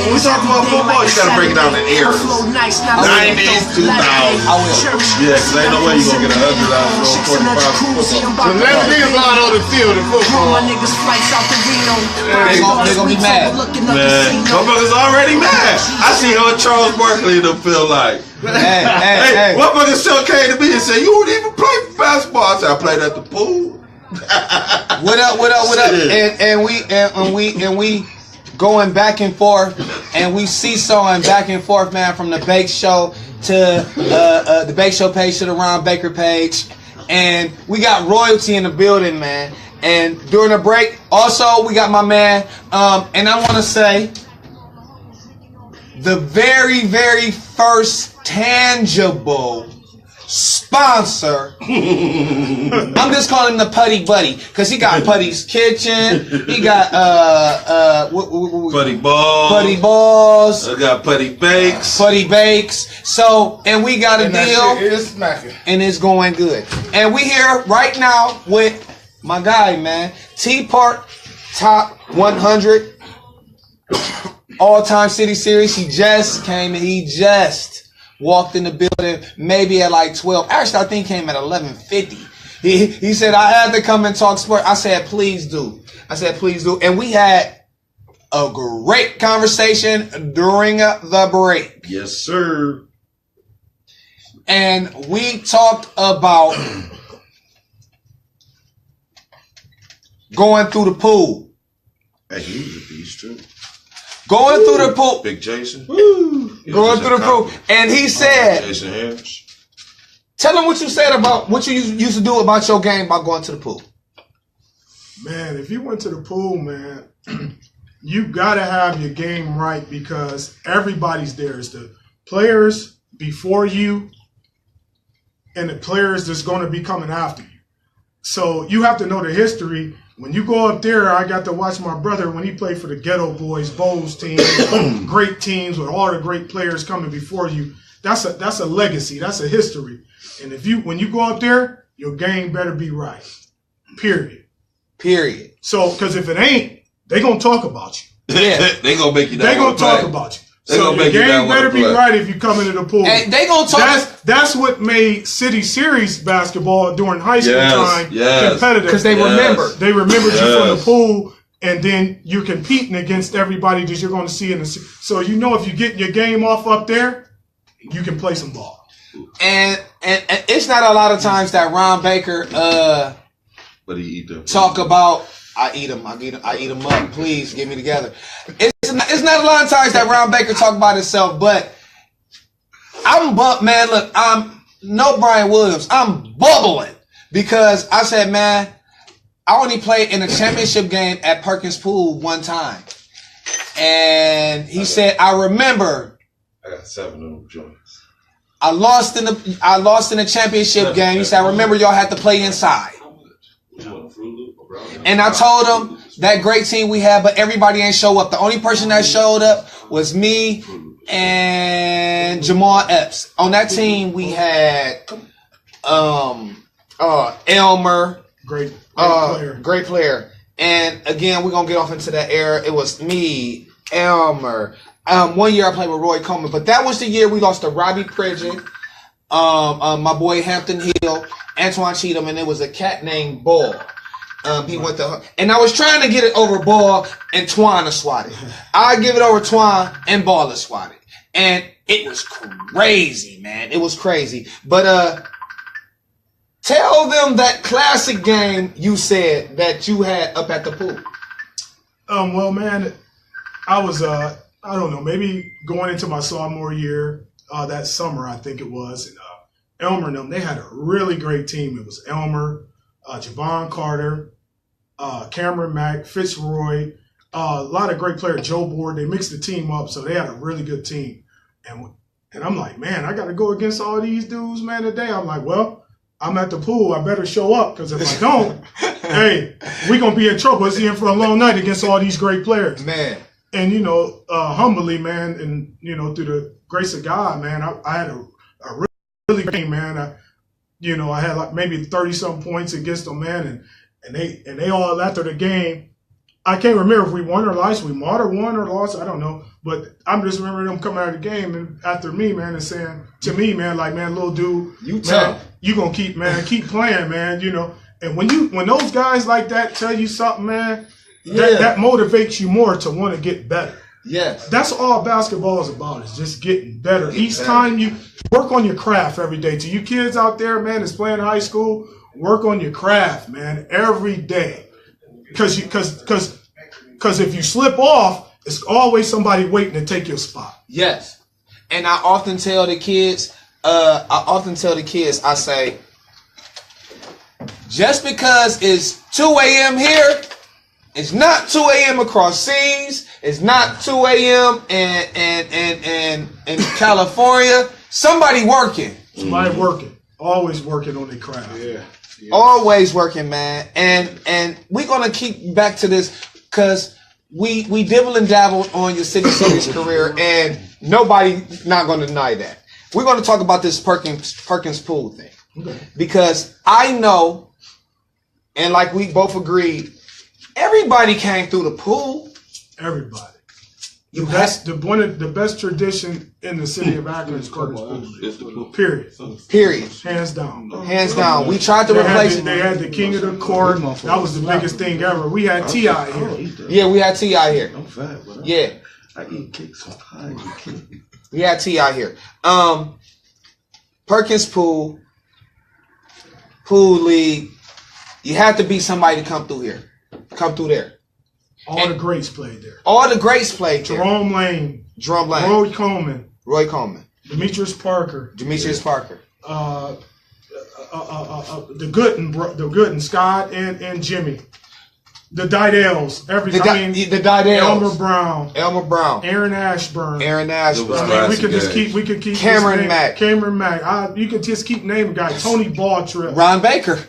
when we talk about football, you gotta break it down in eras. 90s, 2000s. Yeah, cause ain't no way you gonna get 100 out of 45 football. So let niggas out on the field in football. They gonna be mad. Man, motherfuckers already mad. I see how Charles Barkley them feel like. Hey, motherfuckers still came to me and said, you don't even play basketball. I said, I played at the pool. What up? And we going back and forth, and we seesawing back and forth, man, from the Bake Show to the Bake Show page to the Ron Baker page, and we got royalty in the building, man. And during the break, also we got my man, and I want to say the very, very first tangible sponsor. I'm just calling him the Putty Buddy because he got Putty's Kitchen. He got Putty Balls. Putty Balls. I got Putty Bakes. Putty Bakes. So, and we got a deal, and it's going good. And we here right now with my guy, man, T.Park Top 100 All-Time City Series. He just came and he just walked in the building maybe at like 12. Actually, I think he came at 11:50. He said, I had to come and talk sport. I said, please do. And we had a great conversation during the break. Yes, sir. And we talked about going through the pool. Hey, he was a beast too. Going through the pool. Big Jason. Woo. Going through the pool. And he said, Jason Harris. Tell him what you said about what you used to do about your game by going to the pool. Man, if you went to the pool, man, you got to have your game right because everybody's there. It's the players before you and the players that's going to be coming after you. So you have to know the history. When you go up there, I got to watch my brother when he played for the Ghetto Boys Bowls team, great teams with all the great players coming before you. That's a legacy. That's a history. And when you go up there, your game better be right. Period. So, because if it ain't, they gonna talk about you. Yeah, they gonna make you. They gonna talk about you. So your game better be right if you come into the pool. And they gonna talk. That's what made City Series basketball during high school time competitive. Because they remember. They remembered you from the pool, and then you're competing against everybody that you're going to see in the. So you know if you get your game off up there, you can play some ball. And it's not a lot of times that Ron Baker But he eat them. talk about. I eat them up. Please get me together. It's not a lot of times that Ron Baker talk about himself, but I'm no Brian Williams. I'm bubbling because I said, man, I only played in a championship game at Perkins Pool one time, and he said, I remember. I got 7 of them joints. I lost in the championship game. He said, I remember y'all had to play inside. And I told him that great team we had, but everybody ain't show up. The only person that showed up was me and Jamal Epps. On that team, we had Elmer, great player. And again, we're gonna get off into that era. It was me, Elmer. 1 year I played with Roy Coleman, but that was the year we lost to Robbie Pridgen, my boy Hampton Hill, Antoine Cheatham, and there was a cat named Ball. He went to, and I was trying to get it over Ball and Twine to swat it. I give it over Twine and Ball to swat it, and it was crazy, man. It was crazy. But tell them that classic game you said that you had up at the pool. Well, man, I was I don't know, maybe going into my sophomore year that summer, I think it was. And Elmer and them, they had a really great team. It was Elmer, Javon Carter, Cameron Mack, Fitzroy, a lot of great players, Joe Board. They mixed the team up, so they had a really good team. And I'm like, man, I got to go against all these dudes, man, today. I'm like, well, I'm at the pool. I better show up because if I don't, hey, we're going to be in trouble. It's in for a long night against all these great players. Man. And, humbly, man, and, through the grace of God, man, I had a really great game, man. I had like maybe 30-something points against them, man. And they all, after the game, I can't remember if we won or lost. We might have won or lost. I don't know. But I'm just remembering them coming out of the game and after me, man, and saying to me, man, like, man, little dude, you tough. You gonna keep playing, man. You know. And when those guys like that tell you something, man, that motivates you more to want to get better. Yes. That's all basketball is about, is just getting better. Each time you work on your craft every day. To you kids out there, man, that's playing high school, work on your craft, man, every day. Because if you slip off, it's always somebody waiting to take your spot. Yes. And I often tell the kids, I say, just because it's 2 a.m. here, it's not 2 a.m. across seas. It's not 2 a.m. in California. Somebody working. Somebody working. Always working on their craft. Yeah. Always working, man. And we're gonna keep back to this because we dibble and dabble on your City Series career, and nobody's not gonna deny that. We're gonna talk about this Perkins Pool thing. Okay. Because I know, and like we both agreed, everybody came through the pool. Everybody. The best tradition in the city of Akron is Perkins Pool. Period. Hands down. Hands down. We tried to replace it. They had the king of the court. That was the biggest thing ever. We had T.I. here. Yeah, we had T.I. here. I'm fat, but yeah. I eat cakes so high. We had T.I. here. Perkins Pool League. You had to be somebody to come through here. Come through there. All the greats played there. All the greats played there. Jerome Lane. Roy Coleman. Demetrius Parker. The Gooden, Scott and Jimmy. The Didales. The Didales. Elmer Brown. Aaron Ashburn. We could keep Cameron Mack. You could just keep naming guys. Tony Balltrip. Ron Baker.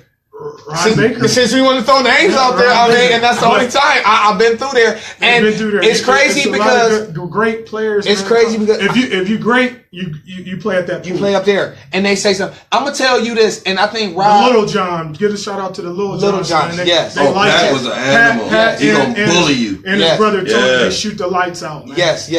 Since we want to throw names out there, and that's the only time I've been through there, and it's crazy because great players. It's crazy because if you great, you play at that pool. You play up there, and they say something. I'm gonna tell you this, and I think Rob, the Little John, give a shout out to the Little John. Yes. Pat was an animal. He gonna bully you. And his brother told him they shoot the lights out. Man. Yes.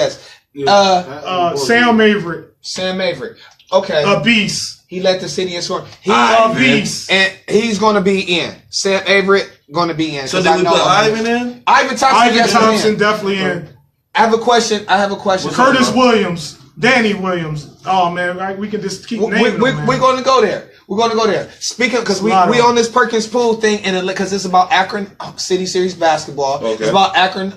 Sam Maverick. Okay. A beast. He led the city in scoring. He's a beast. And he's going to be in. Sam Avery going to be in. So did we put Ivan in? Ivan Thompson definitely in. I have a question. Curtis Williams. Danny Williams. Oh, man. We can just keep naming them, man. We're going to go there. Speaking, because we on this Perkins Pool thing, and because it's about Akron City Series basketball. Okay. It's about Akron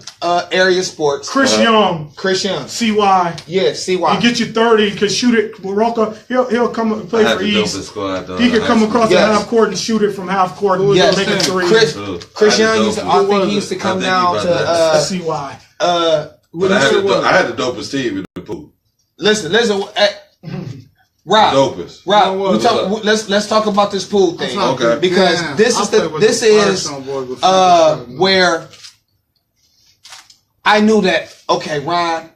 area sports. Chris Young. CY. Yeah, CY. He get you 30, can shoot it. He'll come and play for East. He can come across the half court and shoot it from half court and make a three. Chris Young used to come down to CY. But I had the dopest team in the pool. Listen. Rob, let's talk about this pool thing, okay? Because this is where I knew that. Okay, Ron,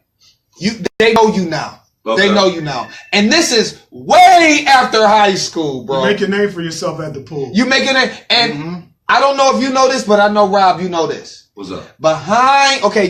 they know you now. Okay. They know you now, and this is way after high school, bro. You make a name for yourself at the pool. You make a name, and I don't know if you know this, but I know Rob, you know this. What's up?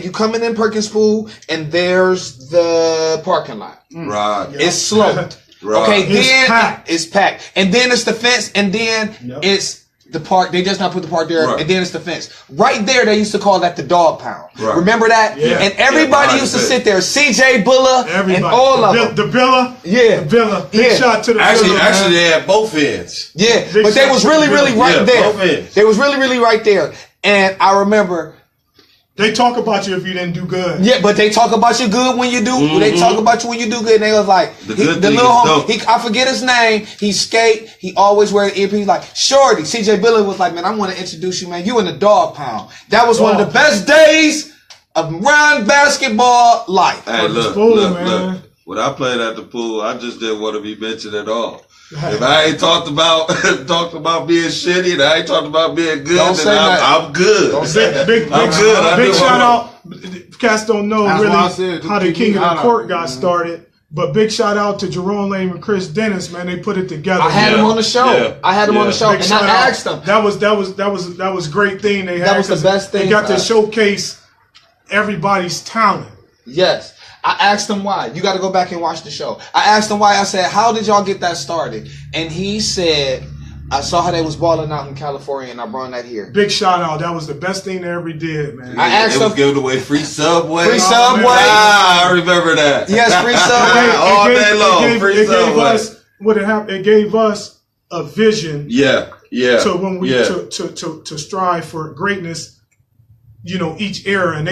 You coming in Perkins Pool, and there's the parking lot. Right. It's sloped. Right. Okay, then it's packed. And then it's the fence, and then it's the park. They just not put the park there, and then it's the fence. Right there, they used to call that the dog pound. Right. Remember that? Yeah. And everybody used to sit there. CJ Bulla and all of them. The Villa. Yeah. The Villa. Big shot to the Villa. Actually, they had both ends. Yeah, but they was really right there. Both ends. They was really right there. And I remember... They talk about you if you didn't do good. Yeah, but they talk about you good when you do. Mm-hmm. They talk about you when you do good. And they was like, the little homie, I forget his name. He skate. He always wear the earpiece. He's like, Shorty. CJ Billy was like, man, I want to introduce you, man. You in the dog pound. That was one of the best days of Ron basketball life. Hey, look. When I played at the pool, I just didn't want to be mentioned at all. If I ain't talked about being shitty and I ain't talked about being good, I'm good. Don't say that. Big shout out. Cats don't know really how the king of the court got started. But big shout out to Jerome Lane and Chris Dennis, man. They put it together. I had him on the show. Yeah. I had him on the show, and I asked them. That was great thing they had. That was the best thing. They got to showcase everybody's talent. Yes. I asked him why. You got to go back and watch the show. I asked him why. I said, how did y'all get that started? And he said, I saw how they was balling out in California, and I brought that here. Big shout out. That was the best thing they ever did, man. I asked him. It was giving away free Subway. Free Subway. I remember that. Yes, free Subway. All day long. Free Subway. It gave us a vision. Yeah. So when we to strive for greatness, each era, and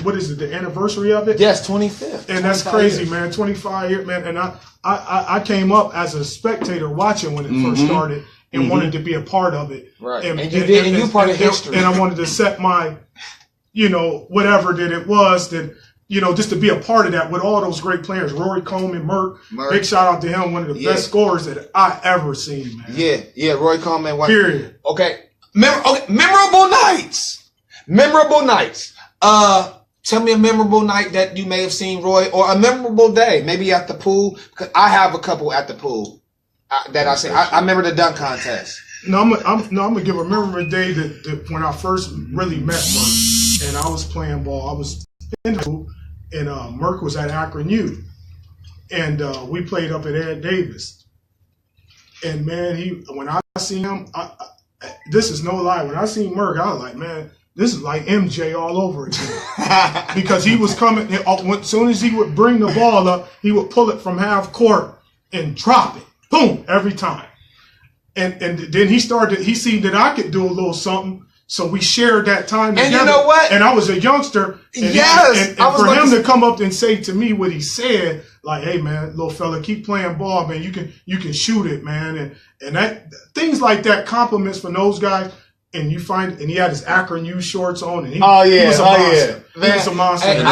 what is it, the anniversary of it? Yes, 25th. And that's crazy, man. 25 years, man. And I came up as a spectator watching when it first started. And wanted to be a part of it. Right. And you did, and you part of history. And I wanted to set my, whatever that it was that, just to be a part of that with all those great players. Rory Coleman, Merck. Big shout out to him, one of the best scorers that I ever seen, man. Yeah, Rory Coleman. Period. Okay. Memorable nights. Tell me a memorable night that you may have seen Roy, or a memorable day, maybe at the pool. Because I have a couple at the pool. That I say, I remember the dunk contest. I'm gonna give a memorable day that when I first really met Merck, and I was playing ball. I was in the pool, and Merck was at Akron U, and we played up at Ed Davis. And man, when I seen him, this is no lie. When I seen Merck, I was like, man, this is like MJ all over again, because he was coming. As soon as he would bring the ball up, he would pull it from half court and drop it. Boom, every time. And then he seen that I could do a little something, so we shared that time together. And you know what? And I was a youngster. And for him to come up and say to me what he said, like, hey man, little fella, keep playing ball, man. You can shoot it, man. And that things like that, compliments from those guys. And he had his Akron U shorts on, and he was a monster. He was a monster. And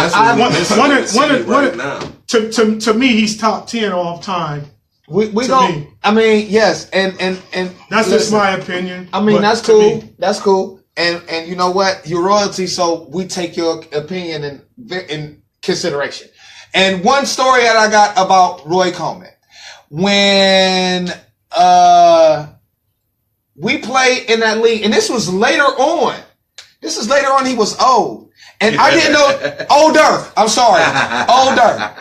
that's to me, he's top 10 all time. We don't. I mean, yes, and that's just my opinion. I mean, that's cool. That's cool. And you know what? You're royalty, so we take your opinion in consideration. And one story that I got about Roy Coleman, when we played in that league, and this was later on. This is later on. He was old, and I didn't know older. I'm sorry, older.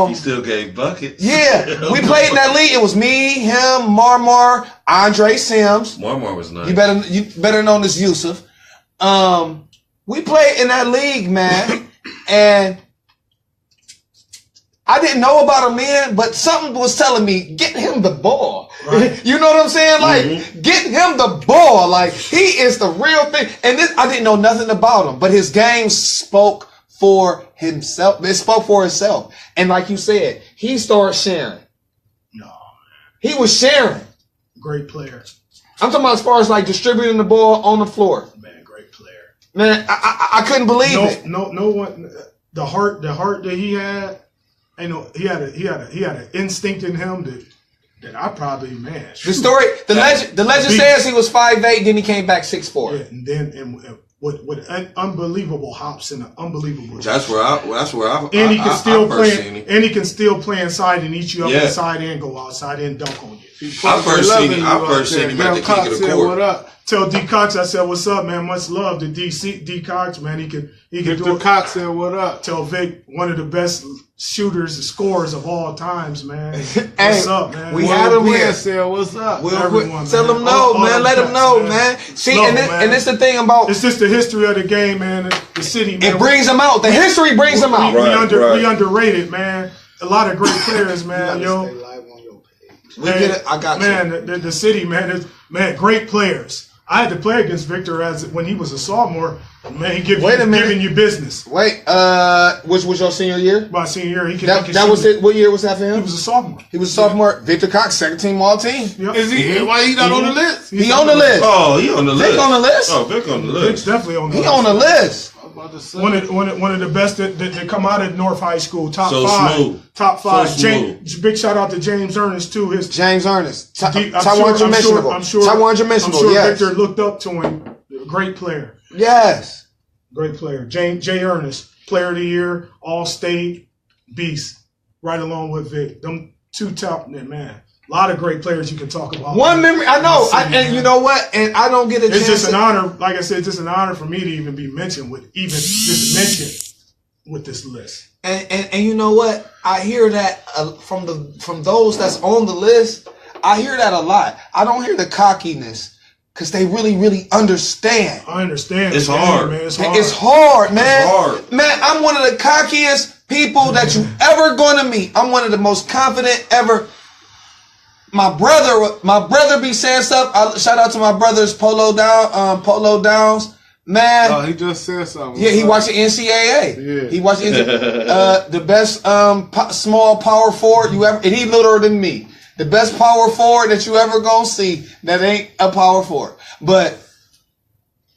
He still gave buckets. Yeah, we played in that league. It was me, him, Marmar, Andre Sims. Marmar was nice. You better known as Yusuf. We played in that league, man, and I didn't know about him then, but something was telling me, get him the ball. Right. You know what I'm saying? Like, get him the ball. Like, he is the real thing. And I didn't know nothing about him, but his game spoke for himself. It spoke for itself. And like you said, he started sharing. No, man. He was sharing. Great player. I'm talking about as far as like distributing the ball on the floor. Man, great player. Man, I couldn't believe it. No one. The heart that he had. I know he had an instinct in him that I probably, man. The story, the legend says he was 5'8", then he came back 6'4". Yeah, and then with unbelievable hops and unbelievable. That's where I. And he can still play. And he can still play inside and eat you up inside and go outside and dunk on you. I first seen him at the kick of the court. What up? Tell D Cox, I said, "What's up, man? Much love to D Cox, man. He can do it." Cox said, "What up?" Tell Vic, one of the best shooters, scorers of all times, man. What's up, man? We had him here. Said, "What's up?" Everyone, tell them no, man. Let them know, man. See, and it's the thing about it's just the history of the game, man. The city, man. It brings them out. The history brings them out. We underrated, man. A lot of great players, man. Yo, I got man. The city, man. Great players. I had to play against Victor when he was a sophomore. Man, he giving you business. Wait, which was your senior year? My senior year. That was it. What year was that for him? He was a sophomore. He was a sophomore. Victor Cox, second team all team. Yep. Is he? Why he not on the list? He on the list. Oh, he on the list. Vic on the list. Oh, Vic on the list. Vic's definitely on the list. He on the list. One of the best that come out of North High School. Top so five. Smooth. Top five. So big shout out to James Ernest too. James Ernest. Taiwan I'm sure yes. Victor looked up to him. Great player. Yes. Great player. Jay Ernest, player of the year, all state, beast. right along with Vic. Them two top, man. A lot of great players you can talk about. One memory, I know, and you know what? And I don't get a chance. It's just an honor, like I said, it's just an honor for me to even be mentioned with this list. And you know what? I hear that from those that's on the list. I hear that a lot. I don't hear the cockiness because they really, really understand. I understand. It's hard, man. It's hard, man. It's hard. Man, I'm one of the cockiest people that you ever gonna meet. I'm one of the most confident ever. My brother be saying stuff. Shout out to my brothers Polo Downs. Man. Oh, he just said something. Yeah, he watched the NCAA. Yeah. He watched the best small power forward you ever, and he littler than me. The best power forward that you ever gonna see that ain't a power forward. But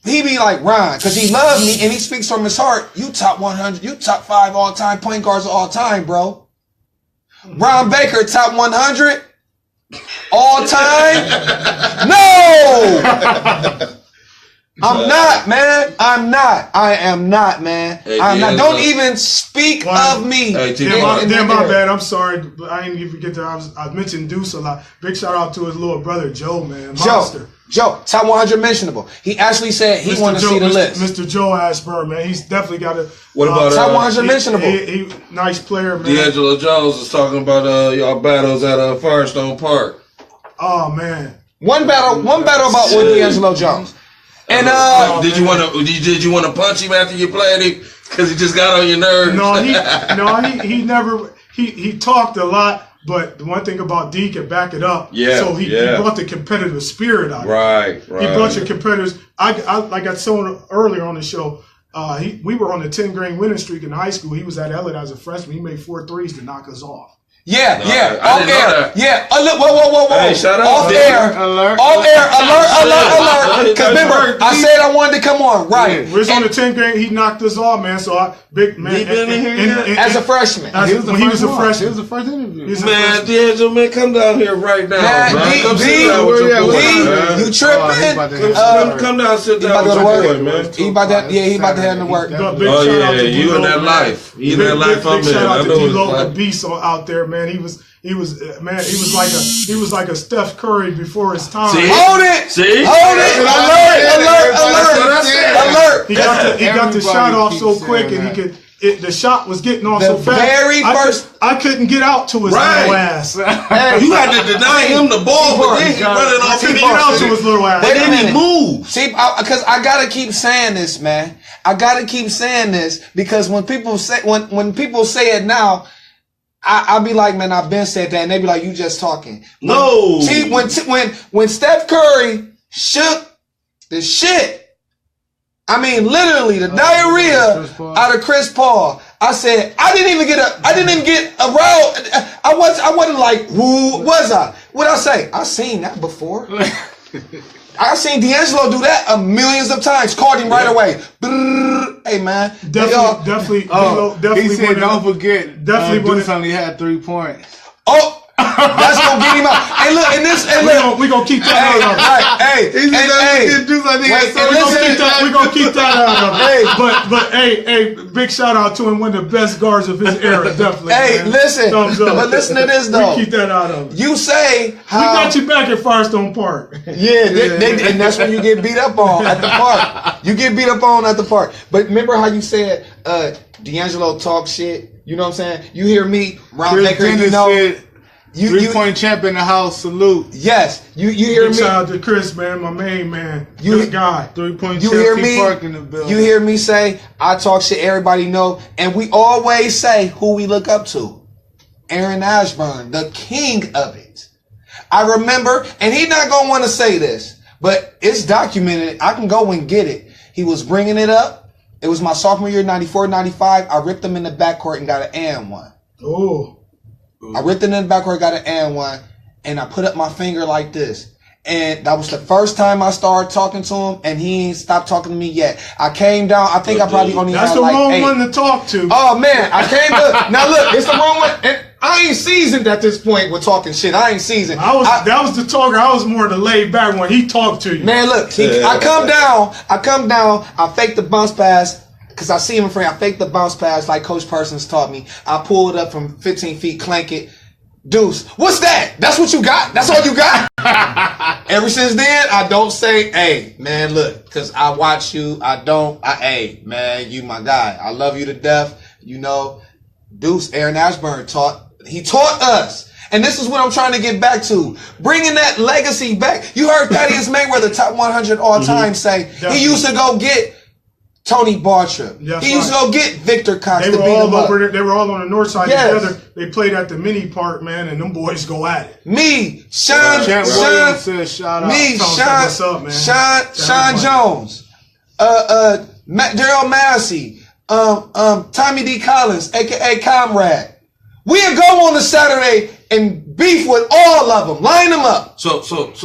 he be like, Ron, because he loves me and he speaks from his heart. You top 100, you top 5 all time point guards of all time, bro. Ron Baker, top 100 all time? No! I'm not, man. I am not, man. Hey, I'm not. Don't even speak of me. Hey, damn, my bad. I'm sorry, but I didn't even get to. I mentioned Deuce a lot. Big shout out to his little brother Joe, man. Monster. Joe, top 100 mentionable. He actually said he wanted to see the list. Mr. Joe Ashburn, man. He's definitely got a. What about top 100 mentionable? He nice player, man. D'Angelo Jones was talking about y'all battles at Firestone Park. Oh man. One battle about with D'Angelo Jones. And did you want to punch him after you played him because he just got on your nerves? He never he talked a lot, but the one thing about D can back it up. Yeah. So he brought the competitive spirit out. Right. He brought your competitors. I like I said earlier on the show. We were on the 10-game winning streak in high school. He was at Elliott as a freshman. He made 4 threes to knock us off. Yeah. Off air. Yeah. Whoa. Hey, shut up. Off air. Alert. Because remember, I said I wanted to come on. Right. We was on the 10-game. He knocked us off, man. So big man. As a freshman. He was a freshman. It was the first interview. Man, D'Angelo, man, come down here right now. Man, Come sit down with your boy, man. You tripping? Come down, sit down with your boy, man. He about to head to work. Oh yeah, you in that life. You in that life I'm in. Shout out I to know D-Lo, the beast out there, man. He was like a Steph Curry before his time. See? Hold it! See? Hold it! Alert! He got the shot off so quick, and he could. The shot was getting off so fast. I couldn't get out to his little ass. You had to deny him the ball, but then he running off. Couldn't get out to his little ass. But then he moved. See, because I gotta keep saying this, man. I gotta keep saying this because when people say it now. I'll be like, man, I've been said that, and they be like, you just talking. No. See, when Steph Curry shook the shit, I mean, literally the diarrhea out of Chris Paul. I said, I didn't even get a row. I wasn't like, who was I? What'd I say? I seen that before. I seen D'Angelo do that millions of times. Called him right away. Hey man, definitely. He said, "Don't forget." Deuce only had 3 points. Oh. That's gonna get him out. Hey, look, and we gonna keep that out of him. We're gonna keep that out of him. But hey, big shout out to him, one of the best guards of his era, definitely. Hey, man. listen, but listen to this though. We keep that out of him. You say how we got you back at Firestone Park. Yeah, and that's when you get beat up on at the park. You get beat up on at the park. But remember how you said D'Angelo talk shit. You know what I'm saying? You hear me, Ron Baker. You know. Said, 3-point champ in the house, salute. Yes, you hear me. Shout out to Chris, man, my main man. Good guy. 3-point champ. Hear me? T.Park in the building. You hear me say, I talk shit, everybody know, and we always say who we look up to. Aaron Ashburn, the king of it. I remember, and he's not gonna want to say this, but it's documented. I can go and get it. He was bringing it up. It was my sophomore year, 94, 95. I ripped him in the backcourt and got an and one. Oh. I ripped it in the backcourt, got an and one, and I put up my finger like this. And that was the first time I started talking to him, and he ain't stopped talking to me yet. I came down, I think I probably only had like 8. That's the wrong one to talk to. Oh, man, I came to, now look, it's the wrong one. And I ain't seasoned at this point with talking shit. I ain't seasoned. That was the talker. I was more the laid back one. He talked to you. Man, look, I come down, I fake the bounce pass, because I see him in frame. I fake the bounce pass like Coach Parsons taught me. I pull it up from 15 feet, clank it. Deuce, what's that? That's what you got? That's all you got? Ever since then, I don't say, hey, man, look, because I watch you. Hey, man, you my guy. I love you to death. You know, Deuce, Aaron Ashburn taught us. And this is what I'm trying to get back to. Bringing that legacy back. You heard Thaddeus Mayweather, top 100 all time, say he used to go get Tony Bartram. He used to go get Victor Cox. They were all over there. They were all on the north side together. They played at the mini park, man, and them boys go at it. Sean Jones, Daryl Massey, Tommy D. Collins, aka Comrade. We'll go on a Saturday and beef with all of them. Line them up. So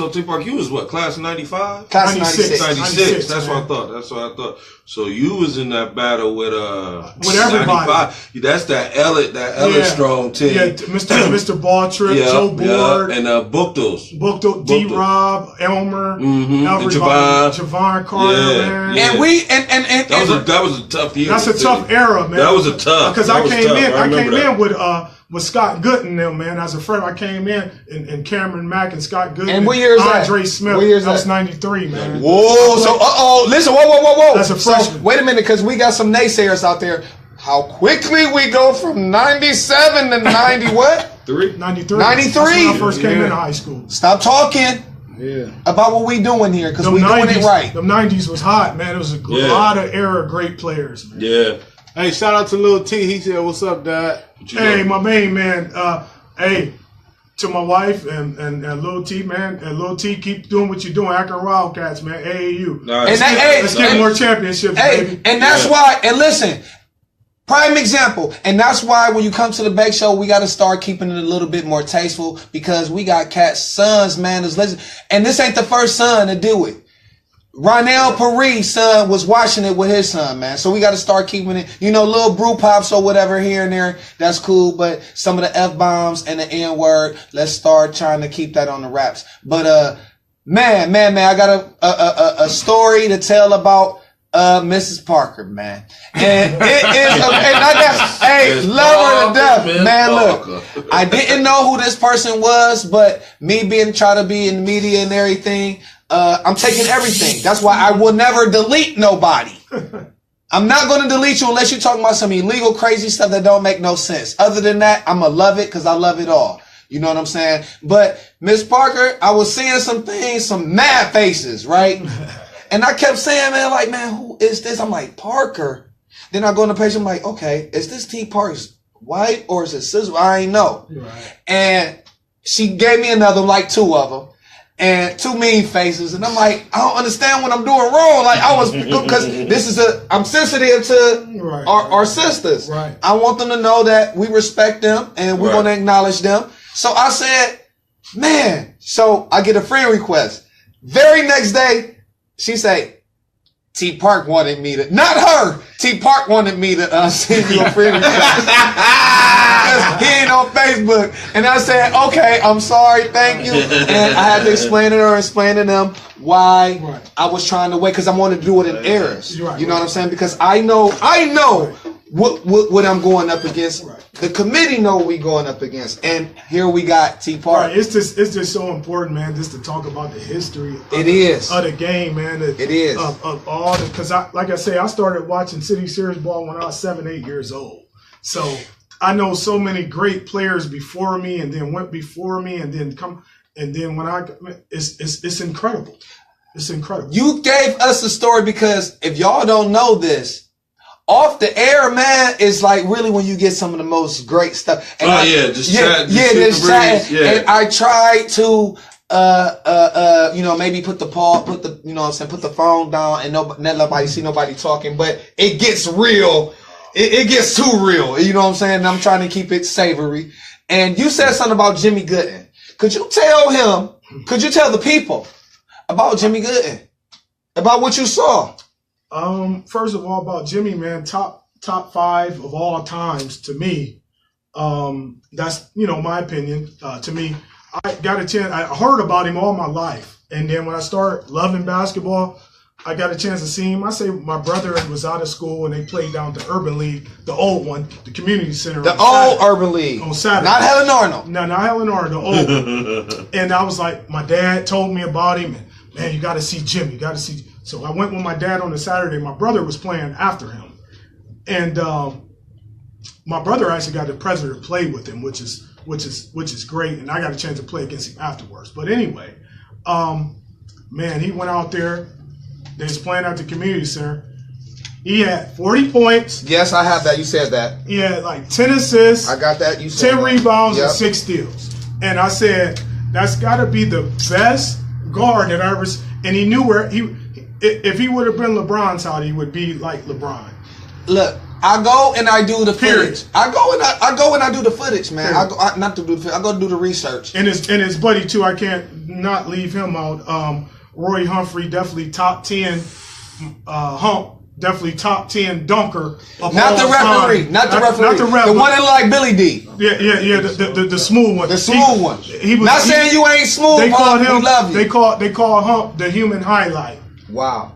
T-Park, you was what, class of 95? Class of 96. 96. That's what I thought. So you was in that battle with everybody. 95. That's that Ellis Strong team. Yeah, Mr. Balltrip, Joe Board, and Buchtel, D-Rob, Elmer, Javon Carter, man. And that was a tough year. That's a tough era, man. That was a tough. Because I came in with Scott Gooden, them, man. As a freshman, I came in and Cameron Mack and Scott Gooden. And what year is that? Andre Smith. What year is that? That was 93, man. Whoa, so, listen, whoa. That's a freshman. So, wait a minute, because we got some naysayers out there. How quickly we go from 97 to 90 what? 93. 93. 93. That's when I first came into high school. Stop talking about what we doing here, because we doing it right. The 90s was hot, man. It was a lot of era great players, man. Yeah. Hey, shout out to Lil T. He said, "What's up, Dad?" Hey, my main man. Hey, to my wife and Lil T, man. And Lil T, keep doing what you're doing. Akron Wildcats, man. AAU. Nice. Let's get more championships, baby. And that's why. And listen, prime example. And that's why when you come to the Bake Show, we got to start keeping it a little bit more tasteful, because we got cats' sons, man. And this ain't the first son to do it. Ronell Paris' son was watching it with his son, man. So we got to start keeping it, little brew pops or whatever here and there. That's cool. But some of the F-bombs and the N-word, let's start trying to keep that on the wraps. But, man, I got a story to tell about Mrs. Parker, man. And it is, love her to death, man. Look, I didn't know who this person was, but me trying to be in the media and everything, I'm taking everything. That's why I will never delete nobody. I'm not going to delete you unless you're talking about some illegal, crazy stuff that don't make no sense. Other than that, I'm going to love it because I love it all. You know what I'm saying? But Miss Parker, I was seeing some things, some mad faces, right? And I kept saying, man, who is this? I'm like, Parker. Then I go on the page, I'm like, okay, is this T-Park's wife or is it sister? I ain't know. Right. And she gave me another, like 2 of them. And 2 mean faces, and I'm like, I don't understand what I'm doing wrong. Like because I'm sensitive to our sisters. Right. I want them to know that we respect them and we're gonna acknowledge them. So I said, man. So I get a friend request. Very next day, she say, T-Park wanted me to, not her. T-Park wanted me to send you a friend request. He ain't on Facebook. And I said, okay, I'm sorry, thank you. And I had to explain to her, explain to them why I was trying to wait, because I wanted to do it in errors. You know what I'm saying? Because I know what I'm going up against. The committee know what we going up against. And here we got T-Park. Right. It's just so important, man, just to talk about the history of the game, man. It is. Of all the, because like I say, I started watching City Series ball when I was 7, 8 years old. So I know so many great players before me, and then went before me, and then it's incredible. It's incredible. You gave us a story, because if y'all don't know this, off the air, man, is like really when you get some of the most great stuff. And just chatting. And I tried to maybe put the phone down and let nobody talking, but it gets real. It gets too real, you know what I'm saying? I'm trying to keep it savory. And you said something about Jimmy Gooden. Could you tell the people about Jimmy Gooden? About what you saw? First of all, about Jimmy, man, top 5 of all times to me. That's, my opinion. To me, I got a chance. I heard about him all my life. And then when I started loving basketball, I got a chance to see him. I say my brother was out of school and they played down at the Urban League, the old one, the community center. The old Urban League. On Saturday. Not Helen Arnold. No, not Helen Arnold, the old one. And I was like, my dad told me about him. And, man, you got to see Jim. You got to see. So I went with my dad on a Saturday. My brother was playing after him. And my brother actually got the pleasure to play with him, which is great. And I got a chance to play against him afterwards. But anyway, man, he went out there. They was playing at the community center. He had 40 points. Yes, I have that. You said that. He had like 10 assists. I got that. You said 10 that. rebounds and 6 steals. And I said, that's got to be the best guard that I ever. And he knew where if he would have been LeBron's height, he would be like LeBron. Look, I go and I do the footage. I go and I do the footage, man. I go do the research. And his buddy too. I can't not leave him out. Roy Humphrey, definitely top 10. Definitely top 10 dunker. Not the referee. Not the referee. The one that like Billy D. Yeah. The smooth one. The smooth one. He was not saying you ain't smooth. They called him. We love you. They call Hump the human highlight. Wow.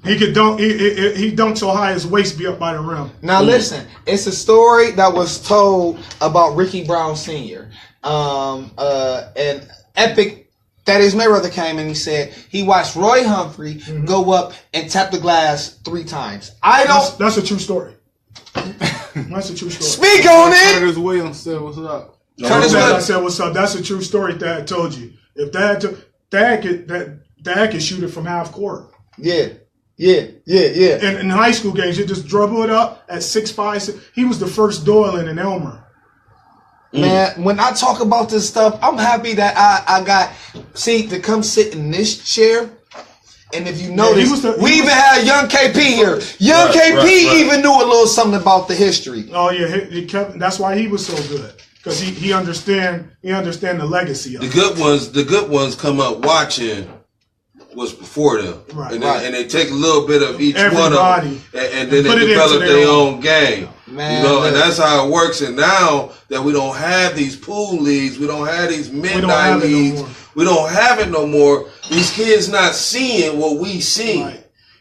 He could dunk. He dunked so high his waist be up by the rim. Now listen, it's a story that was told about Ricky Brown Sr. An epic. That is, Mayweather came and he said he watched Roy Humphrey go up and tap the glass 3 times. That's a true story. That's a true story. Speak on it. Curtis Williams said, "What's up?" Curtis Williams said, "What's up?" That's a true story. Dad told you. If Dad could shoot it from half court. Yeah. And in high school games, you just dribble it up at 6'5". He was the first Doylan in Elmer. Man, when I talk about this stuff, I'm happy that I got to come sit in this chair. And if you notice, we even had Young KP here. Young KP even knew a little something about the history. Oh yeah, that's why he was so good, because he understand the legacy of it. The good ones come up watching what's before them, and they take a little bit of each one of them, and then they develop their own game. Man, you know, and that's how it works. And now that we don't have these pool leagues, we don't have these midnight leagues, we don't have it no more. These kids not seeing what we see,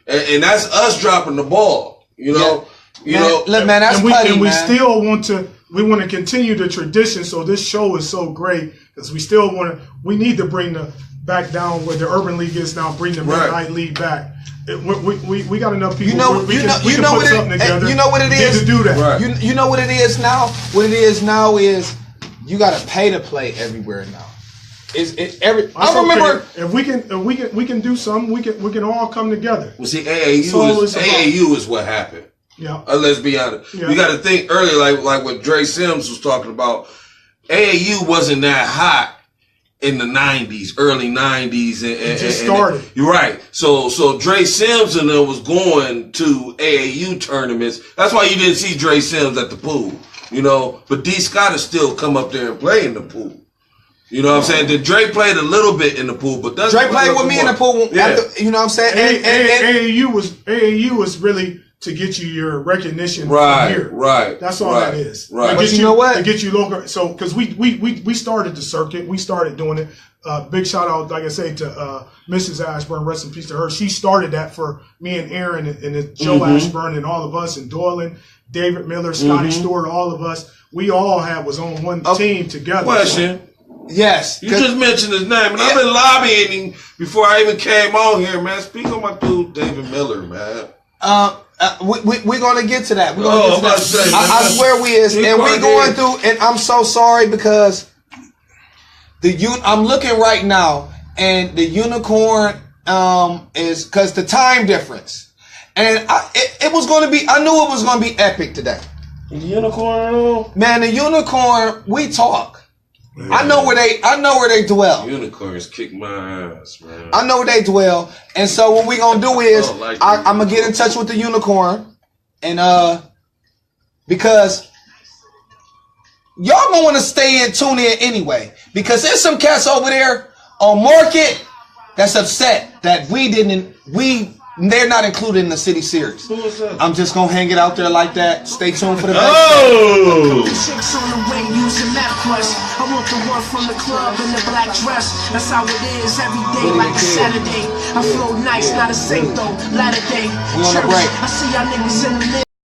and that's us dropping the ball. You know, look, man, that's petty, and we man. still want to continue the tradition. So this show is so great because we still we need to bring the back down where the Urban League is now. Bring the midnight league back. We got enough people. We can put something together. You know what it is to do that. Right. You know what it is now. What it is now is you got to pay to play everywhere now. I remember if we can do something. We can all come together. Well, see, AAU is what happened. Yeah. Let's be honest. Yeah. You got to think earlier, like what Dre Sims was talking about. AAU wasn't that hot in the 90s, early 90s. It just started. You're right. So Dre Sims and them was going to AAU tournaments. That's why you didn't see Dre Sims at the pool, you know. But D. Scott has still come up there and play in the pool. You know what I'm saying? Did Dre played a little bit in the pool, but doesn't Dre played with me in the pool. Yeah. You know what I'm saying? AAU was really to get you your recognition from here. Right. That's all that is. Right. But you know what? To get you local. So, because we started the circuit. We started doing it. Big shout out, like I say, to Mrs. Ashburn. Rest in peace to her. She started that for me and Aaron and Joe Ashburn and all of us, and Doylan, David Miller, Scotty Stewart, all of us. We all was on one team together. Question. Yes. You just mentioned his name, and I've been lobbying him before I even came on here, man. Speak on my dude, David Miller, man. We're gonna get to that. We're gonna get to that. I swear we is, and we're going through. And I'm so sorry because I'm looking right now, and the unicorn is because the time difference, and it was going to be. I knew it was going to be epic today. The unicorn, man. The unicorn. We talk. Man. I know where they dwell. Unicorns kick my ass, man. I know where they dwell, and so what we gonna do is I'm gonna get in touch with the unicorn, and because y'all gonna want to stay in, tune in anyway, because there's some cats over there on Market that's upset that they're not included in the city series. Who is that? I'm just gonna hang it out there like that. Stay tuned for the Oh! I want the one from the club in the black dress. That's how it is every day, like a Saturday. I flow nice, not a saint though. Latter day church. I see y'all niggas in the